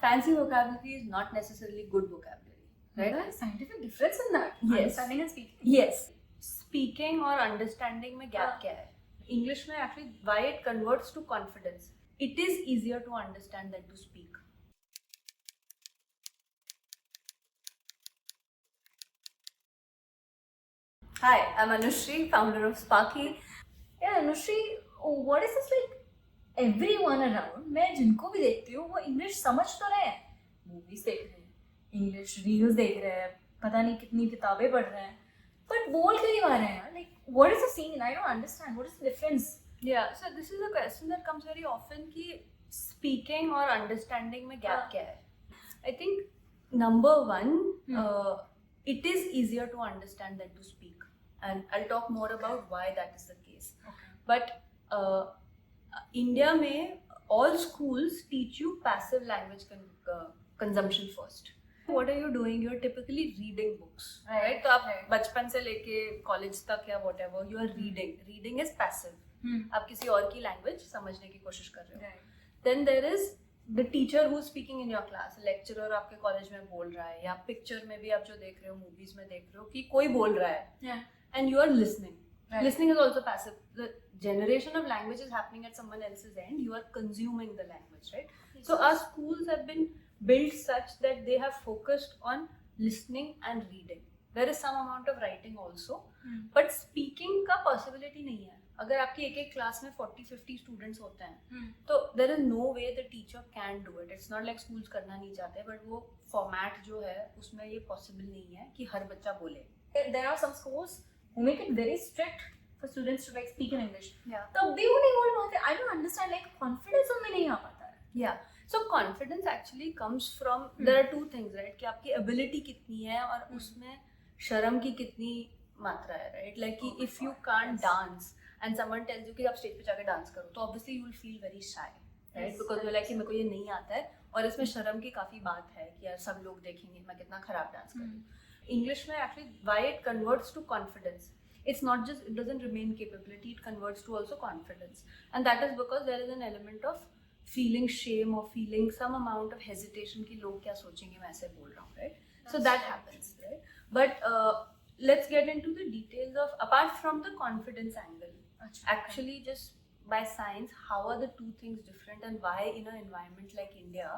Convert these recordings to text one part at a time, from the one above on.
fancy vocabulary is not necessarily good vocabulary, right? There's a scientific difference in that. Yes. Understanding and speaking. Yes. Speaking और understanding में gap क्या है? English में actually why it converts to confidence. It is easier to understand than to speak. Hi, I'm Anushri, founder of Sparky. Yeah, Anushri, what is this like? Everyone around, मैं जिनको भी देखती हूँ वो इंग्लिश समझ तो रहे हैं, मूवीज देख रहे हैं, इंग्लिश रील्स देख रहे हैं, पता नहीं कितनी किताबें पढ़ रहे हैं, but बोल क्यों नहीं पा रहे हैं? Like, what is the scene? I don't understand. What is the difference? Yeah, so this is a question that comes very often कि speaking और understanding में gap क्या है? I think number one, it is easier to understand than to speak, and I'll talk more about why that is the case. Okay. But India में all schools teach you passive language consumption first. What are you doing? You're typically reading books, right? तो आप बचपन से लेके college तक या whatever, you are reading. Reading is passive. आप किसी और की language समझने की कोशिश कर रहे हो. Then there is the teacher who is speaking in your class. Lecturer आपके college में बोल रहा है, या picture में भी आप जो देख रहे हो, movies में देख रहे हो कि कोई बोल रहा है, and you are listening. Right. Listening is also passive. The generation of language is happening at someone else's end. You are consuming the language, right? Yes. So our schools have been built such that they have focused on listening and reading. There is some amount of writing also, but speaking का possibility नहीं है. अगर आपकी एक class में 40-50 students होते हैं, तो there is no way the teacher can do it. It's not like schools करना नहीं चाहते, but वो format जो है उसमें ये possible नहीं है कि हर बच्चा बोले. There are some schools who make it very strict for students to like speak in English. Yeah. तब भी वो नहीं बोल पाते. I don't understand, like confidence उनमें नहीं आ पाता है. Yeah. So confidence actually comes from there are two things, right? कि आपकी ability कितनी है और उसमें शर्म की कितनी मात्रा है, right? Like कि if you can't dance and someone tells you कि आप स्टेज पे जाके डांस करो, तो obviously you will feel very shy, right? Because you're like कि मेरे को ये नहीं आता है और इसमें शर्म की काफी बात है कि यार सब लोग देखेंगे मैं कितना खराब डांस कर रही हूँ. English में actually why it converts to confidence. It's not just, it doesn't remain capability, it converts to also confidence. And that is because there is an element of feeling shame or feeling some amount of hesitation कि लोग क्या सोचेंगे मैं ऐसे बोल रहा हूँ, right? So that happens, right? But let's get into the details of, apart from the confidence angle, actually just by science, how are the two things different and why in an environment like India,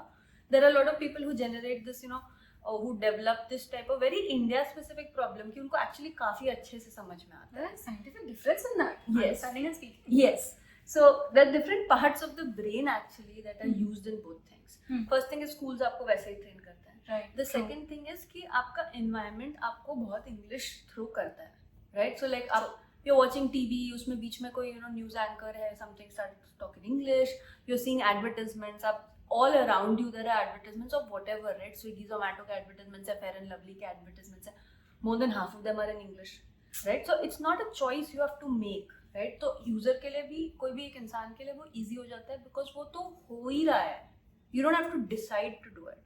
there are a lot of people who generate this, you know, who develop this type of very India specific problem कि उनको actually काफी अच्छे से समझ में आता है. There is scientific difference in that. Yes. Understanding and speaking. Yes. So there are different parts of the brain actually that are used in both things. First thing is schools आपको वैसे ही train करते हैं. Right. The second thing is कि आपका environment आपको बहुत English through करता है. Right. So like आप you're watching TV, उसमें बीच में कोई news anchor है, something starts talking English. You're seeing advertisements. आप all around you there are advertisements of whatever, right? Swiggy, Zomato के advertisements है, Fair and Lovely के advertisements है. More than half of them are in English, right? So it's not a choice you have to make, right? तो user के लिए भी कोई भी एक इंसान के लिए वो easy हो जाता है because वो तो हो ही रहा है. You don't have to decide to do it.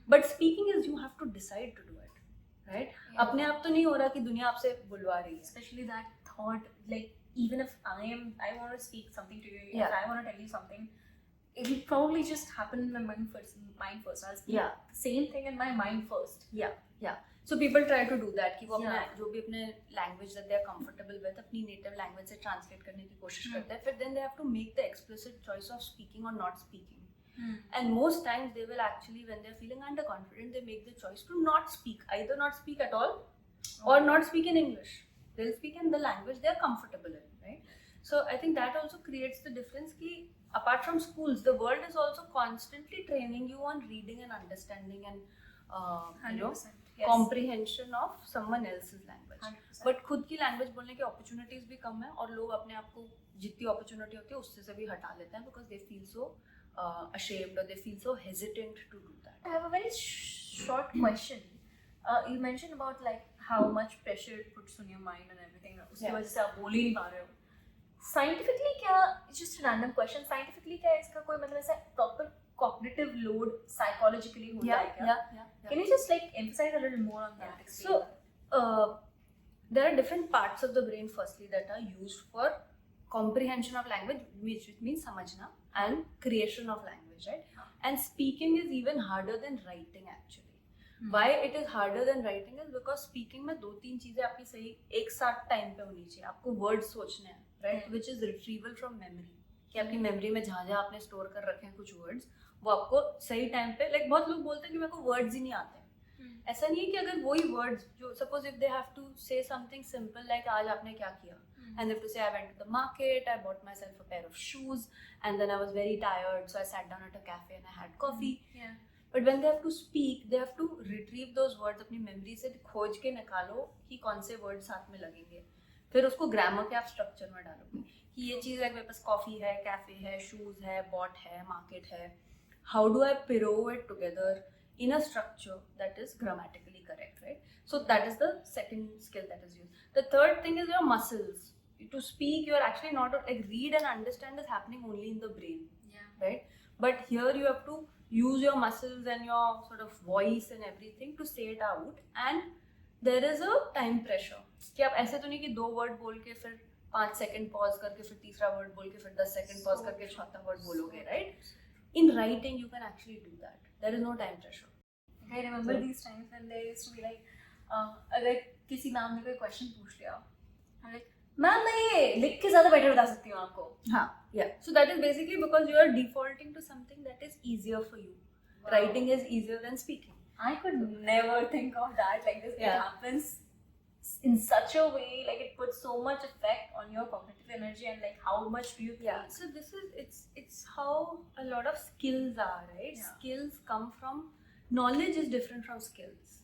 But speaking is you have to decide to do it, right? अपने आप तो नहीं हो रहा कि दुनिया आपसे बुलवा रही है. Especially that thought, like even if I want to speak something to you, if I want to tell you something, it will probably just happen in my mind first. I'll speak the same thing in my mind first. Yeah. So people try to do that कि वो अपने जो भी अपने language that they are comfortable with अपनी native language से translate करने की कोशिश करते हैं. फिर then they have to make the explicit choice of speaking or not speaking. And most times they will actually, when they're feeling underconfident, they make the choice to not speak. Either not speak at all or not speak in English. They'll speak in the language they're comfortable in, right? So I think that also creates the difference कि apart from schools, the world is also constantly training you on reading and understanding and you know, comprehension of someone else's language. 100%. But खुद की language बोलने की opportunities भी कम है और लोग अपने आप को जितनी opportunity होती है उससे से भी हटा लेते हैं because they feel so ashamed or they feel so hesitant to do that. I have a very short question. You mentioned about like how much pressure it puts on your mind and everything. उसकी वजह से आप बोल ही नहीं पा रहे हो. Scientifically क्या, just a random question, scientifically क्या इसका कोई मतलब ऐसा proper cognitive load psychologically होता है क्या? Yeah. Can you just like emphasize a little more on that? So there are different parts of the brain firstly that are used for comprehension of language, which means समझना, and creation of language, right? and speaking is even harder than writing actually. Why it is harder than writing is because speaking में 2-3 चीजें आपकी सही एक साथ time पे होनी चाहिए. आपको वर्ड सोचने हैं, right? Which is retrieval from memory. कि आपकी मेमोरी में जहाँ जहाँ आपने स्टोर कर रखे हैं कुछ वर्ड्स, वो आपको सही टाइम पे, लाइक बहुत लोग बोलते हैं कि मेरे को वर्ड्स ही नहीं आते. ऐसा नहीं है कि अगर वही वर्ड्स जो suppose if they have to say something simple like आज आपने क्या किया, and they have to say I went to the market, I bought myself a pair of shoes, and then I was very tired, so I sat down at a cafe and I had coffee. Yeah. But when they have to speak, they have to retrieve those words, अपनी memory से खोज के निकालो कि कौन से word साथ में लगेंगे, फिर उसको ग्रामर के आप स्ट्रक्चर में डालोगे कि ये चीज़ है, मेरे पास कॉफ़ी है, कैफ़े है, शूज़ है, बॉट है, मार्केट है. How do I pirow it together in a structure that is grammatically correct, right? So that is the second skill that is used. The third thing is your muscles. To speak, you're actually not, like, read and understand is happening only in the brain, right? But here you have to use your muscles and your sort of voice and everything to say it out, and there is a time pressure कि आप ऐसे तो नहीं कि 2 word बोल के फिर 5 second pause करके फिर तीसरा वर्ड बोल के फिर 10 सेकंड पॉज करके चौथा वर्ड बोलोगे, right? In writing you can actually do that. There is no time pressure. I remember these times when there used to be like अगर किसी मैम ने कोई क्वेश्चन पूछ लिया, I'm like मैम मैं ये लिख के ज़्यादा बेटर बता सकती हूँ आपको. हाँ, yeah. So that is basically because you are defaulting to something that is easier for you. Wow. Writing is easier than speaking. I could never think of that like this. Yeah. It happens in such a way, like it puts so much effect on your cognitive energy and like how much do you think. Yeah. So this is it's how a lot of skills are, right? Yeah. Skills come from knowledge is different from skills.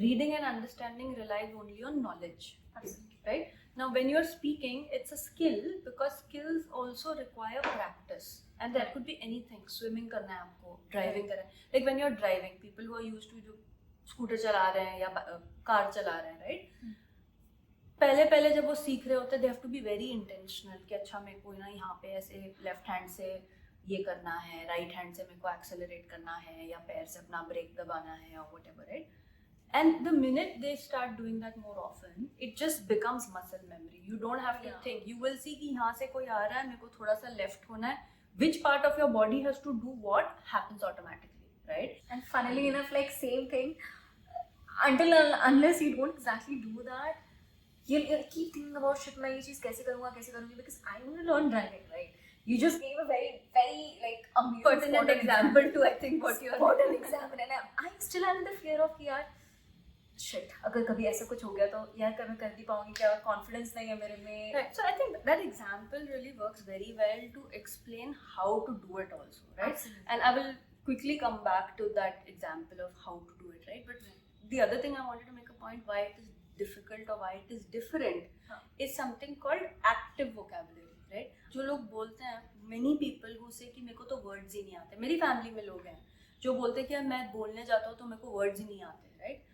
Reading and understanding relies only on knowledge. Absolutely. Right? Now when you're speaking, it's a skill because skills also require practice. And that could be anything. Swimming करना है आपको, driving करना है. Like when you're driving, people who are used to जो scooter चला रहे हैं या कार चला रहे हैं, right? पहले जब वो सीख रहे होते हैं, they have to be very intentional कि अच्छा मेरे को ना यहाँ पे ऐसे लेफ्ट हैंड से ये करना है, राइट हैंड से मेरे को एक्सेलरेट करना है या पैर से अपना ब्रेक दबाना है or whatever, right? And the minute they start doing that more often, it just becomes muscle memory. You don't have to think. You will see कि यहाँ से कोई आ रहा है, मेरे को थोड़ा सा left होना है. Which part of your body has to do what happens automatically, right? And funnily enough, like same thing, unless you don't exactly do that, you'll keep thinking about shit. मैं ये चीज़ कैसे करूँगी? Because I want to learn driving, right? You just gave a very like amazing Pertinent example to I think what you are important example, and I'm still under the fear of कि यार shit, अगर कभी ऐसा कुछ हो गया तो यार मैं कर नहीं पाऊंगी क्या, कॉन्फिडेंस नहीं है मेरे में. Right. So I think that example really works very well to explain how to do it also, right? Absolutely. And I will quickly come back to that example of how to do it, right? But the other thing I wanted to make a point why it is difficult or why it is different is something called active vocabulary, right? जो लोग बोलते हैं, many people who say कि मेरे को तो words ही नहीं आते. मेरी फैमिली में लोग हैं जो बोलते हैं कि मैं बोलने जाता हूँ तो मेरे को words ही नहीं आते, right?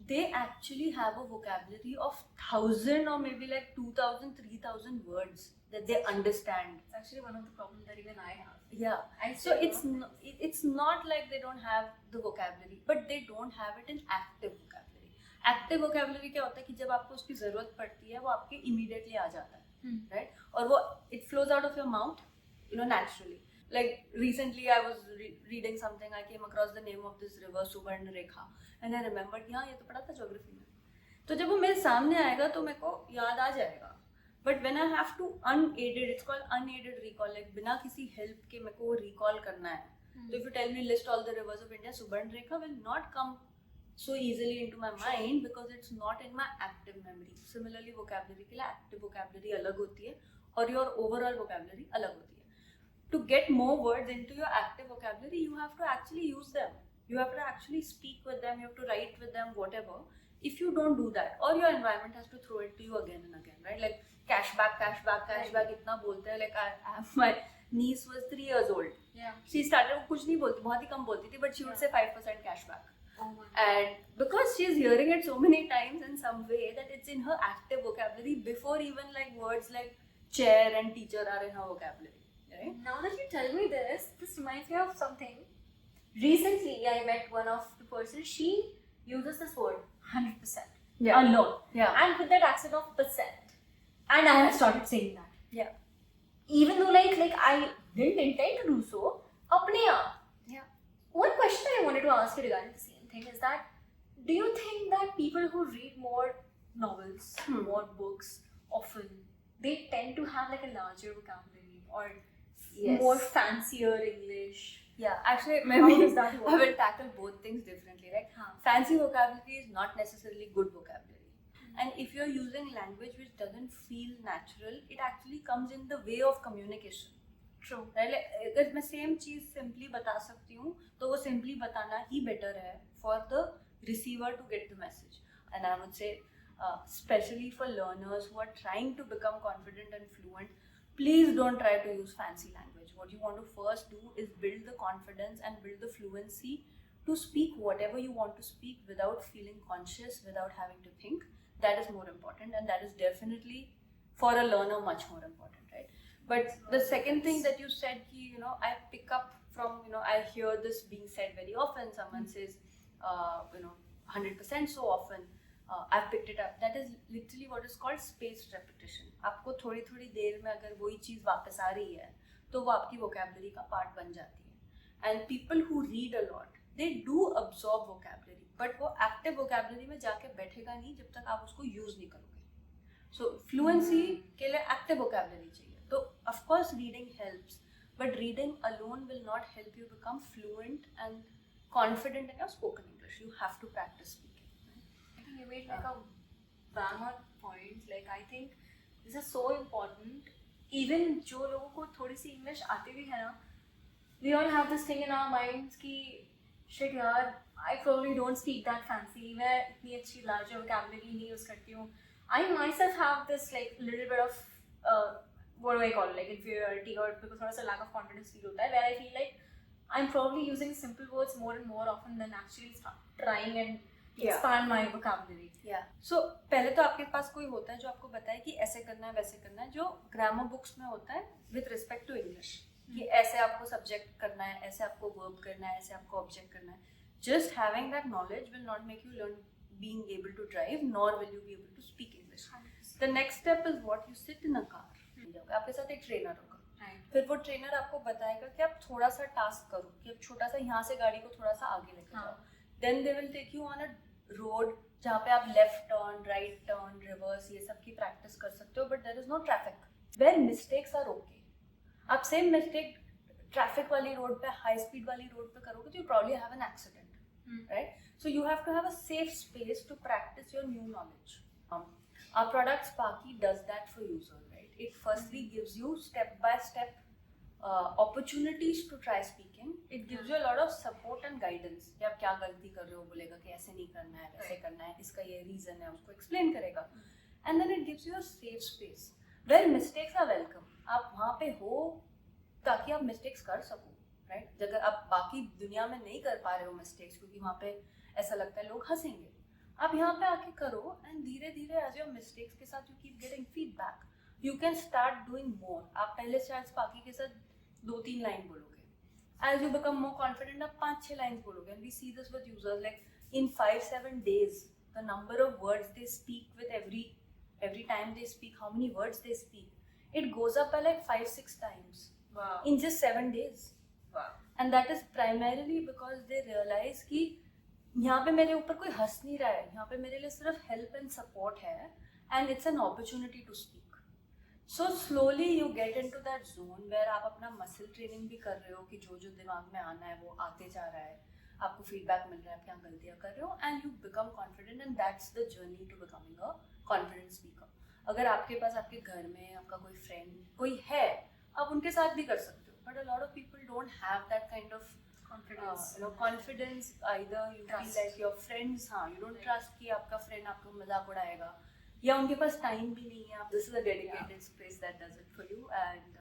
They actually have a vocabulary of 1,000 or maybe like 2,000, 3,000 words that they understand. It's actually one of the problems that even I have. Yeah. So it's not like they don't have the vocabulary, but they don't have it in active vocabulary. Active vocabulary क्या होता है कि जब आपको उसकी ज़रूरत पड़ती है वो आपके immediately आ जाता है, right? और वो it flows out of your mouth, naturally. Like recently I was reading something, I came across the name of this river Subarnarekha and I remembered हाँ ये तो पढ़ा था geography में. तो जब वो मेरे सामने आएगा तो मेरे को याद आ जाएगा. But when I have to unaided, it's called unaided recall, like बिना किसी help के मेरे को recall करना है. So if you tell me list all the rivers of India, Subarnarekha will not come so easily into my mind because it's not in my active memory. Similarly vocabulary के लिए active vocabulary अलग होती है और your overall vocabulary अलग होती है. To get more words into your active vocabulary, you have to actually use them. You have to actually speak with them, you have to write with them, whatever. If you don't do that, or your environment has to throw it to you again and again, right? Like cashback, itna bolte hai. Like my niece was 3 years old. Yeah. She started, kuch nahi bolti, bahut hi kam bolti thi, but she would say 5% cashback. Oh my God. And because she's hearing it so many times in some way that it's in her active vocabulary before even like words like chair and teacher are in her vocabulary. Right? Now that you tell me this reminds me of something. Recently, I met one of the person. She uses this word 100%. Yeah. A lot. Yeah. And with that accent of percent. And I have started saying that. Yeah. Even though like I didn't intend to do so, apne aap. Yeah. One question I wanted to ask you regarding the same thing is that, do you think that people who read more novels, more books, often they tend to have like a larger vocabulary or Yes. more fancier English? Yeah, actually, How maybe does that work? I will tackle both things differently. Like, fancy vocabulary is not necessarily good vocabulary. And if you're using language which doesn't feel natural, it actually comes in the way of communication. True. Right? Like, अगर मैं same चीज simply बता सकती हूँ तो वो simply बताना ही बेटर है for the receiver to get the message. And I would say especially for learners who are trying to become confident and fluent, please don't try to use fancy language. What you want to first do is build the confidence and build the fluency to speak whatever you want to speak without feeling conscious, without having to think. That is more important, and that is definitely for a learner much more important, right? But the second thing that you said, I pick up from, I hear this being said very often. Someone says, 100% so often. I've picked it up. That is literally what is called spaced repetition. आपको थोड़ी थोड़ी देर में अगर वही चीज़ वापस आ रही है तो वो आपकी vocabulary का part बन जाती है. And people who read a lot, they do absorb vocabulary, but वो active vocabulary में जाके बैठेगा नहीं जब तक आप उसको use नहीं करोगे. So fluency के लिए active vocabulary चाहिए. तो of course reading helps, but reading alone will not help you become fluent and confident in your spoken English. You have to practice speaking. You made like a bang on point. Like, I think this is so important. Even जो लोगों को थोड़ी सी English आती भी है ना, we all have this thing in our minds कि shit यार, I probably don't speak that fancy. मैं इतनी अच्छी larger vocabulary नहीं use करती हूँ. I myself have this like little bit of what do I call it, like inferiority or because थोड़ा सा lack of confidence feel होता है, where I feel like I'm probably using simple words more and more often than actually trying and expand my vocabulary. Yeah. So पहले तो आपके पास कोई होता है जो आपको बताए कि ऐसे करना है वैसे करना है, जो ग्रामर बुक्स में होता है with respect to English, कि ऐसे आपको सब्जेक्ट करना है, ऐसे आपको वर्ब करना है, ऐसे आपको ऑब्जेक्ट करना है. Just having that knowledge will not make you learn being able to drive, nor will you be able to speak English. 100%. The next step is what you sit in a car. आपके साथ एक trainer होगा. फिर वो trainer आपको बताएगा कि आप थोड़ा सा टास्क करो, कि आप छोटा सा यहाँ से गाड़ी को थोड़ा सा आगे लेके जाओ. Then they will take you on a road जहाँ पे आप left turn, right turn, reverse ये सब की प्रैक्टिस कर सकते हो, but there is no traffic where mistakes are okay. आप सेम मिस्टेक ट्रैफिक वाली रोड पे, हाई स्पीड वाली रोड पे करोगे तो you probably have an accident, right? So you have to have a safe space to practice your new knowledge. Our product Sparky does that for users, right? It firstly gives you step by step opportunities to try speaking. It gives you a lot of support and guidance कि आप क्या गलती कर रहे हो, बोलेगा कि ऐसे नहीं करना है, वैसे करना है, इसका ये रीजन है, उसको एक्सप्लेन करेगा. And then it gives you a safe space where mistakes are welcome. आप वहाँ पे हो ताकि आप mistakes कर सको, right? अगर आप बाकी दुनिया में नहीं कर पा रहे हो mistakes क्योंकि वहाँ पे ऐसा लगता है लोग हंसेंगे, आप यहाँ पे आके करो and धीरे धीरे as your mistakes के साथ you keep getting feedback, you can start doing more. आप पहले शायद Sparky के साथ 2-3 लाइन बोलोगे. As you become more confident, आप 5-6 lines बोलोगे. And we see this with users, like in 5-7 days, the number of words they speak with every time they speak, how many words they speak, it goes up by like 5-6 times. Wow. In just 7 days. Wow. And that is primarily because they realize कि यहाँ पे मेरे ऊपर कोई हंस नहीं रहा है, यहाँ पे मेरे लिए सिर्फ help and support है, and it's an opportunity to speak. So slowly you get into that zone where आप अपना muscle training भी कर रहे हो कि जो जो दिमाग में आना है वो आते जा रहा है, आपको feedback मिल रहा है, आप क्या गलतियाँ कर रहे हो, and you become confident, and that's the journey to becoming a confident speaker. अगर आपके पास आपके घर में आपका कोई friend कोई है, आप उनके साथ भी कर सकते हो, but a lot of people don't have that kind of confidence. Either you feel like your friends, you don't trust कि आपका friend आपको मजाक उड़ाएगा, या उनके पास टाइम भी नहीं है. This is a dedicated space that does it for you, and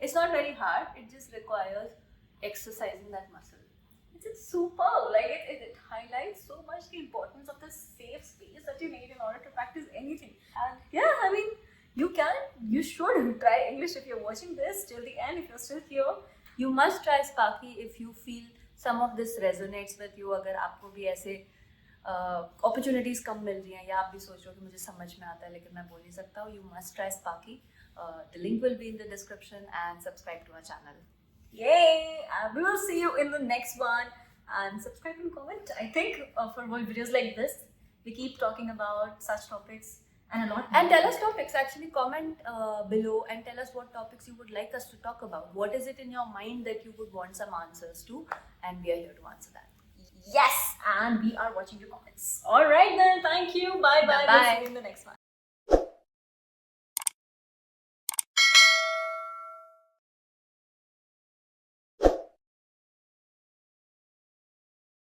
it's not very hard. It just requires exercising that muscle. It's super. Like it highlights so much the importance of the safe space that you need in order to practice anything. And yeah, I mean, you should try English if you're watching this till the end. If you're still here, you must try Sparky if you feel some of this resonates with you. अगर आपको भी ऐसे opportunities कम मिल रही हैं, या आप भी सोच रहे हो कि मुझे समझ में आता है लेकिन मैं बोल नहीं सकता हूँ, you must try Sparky. The link will be in the description, and subscribe to our channel. Yay! We will see you in the next one. And subscribe and comment. I think for more videos like this, we keep talking about such topics and a lot more. And tell us topics. Actually, comment below and tell us what topics you would like us to talk about. What is it in your mind that you would want some answers to, and we are here to answer that. Yes, and we are watching your comments. All right then. Thank you. Bye bye. Bye-bye. We'll see you in the next one.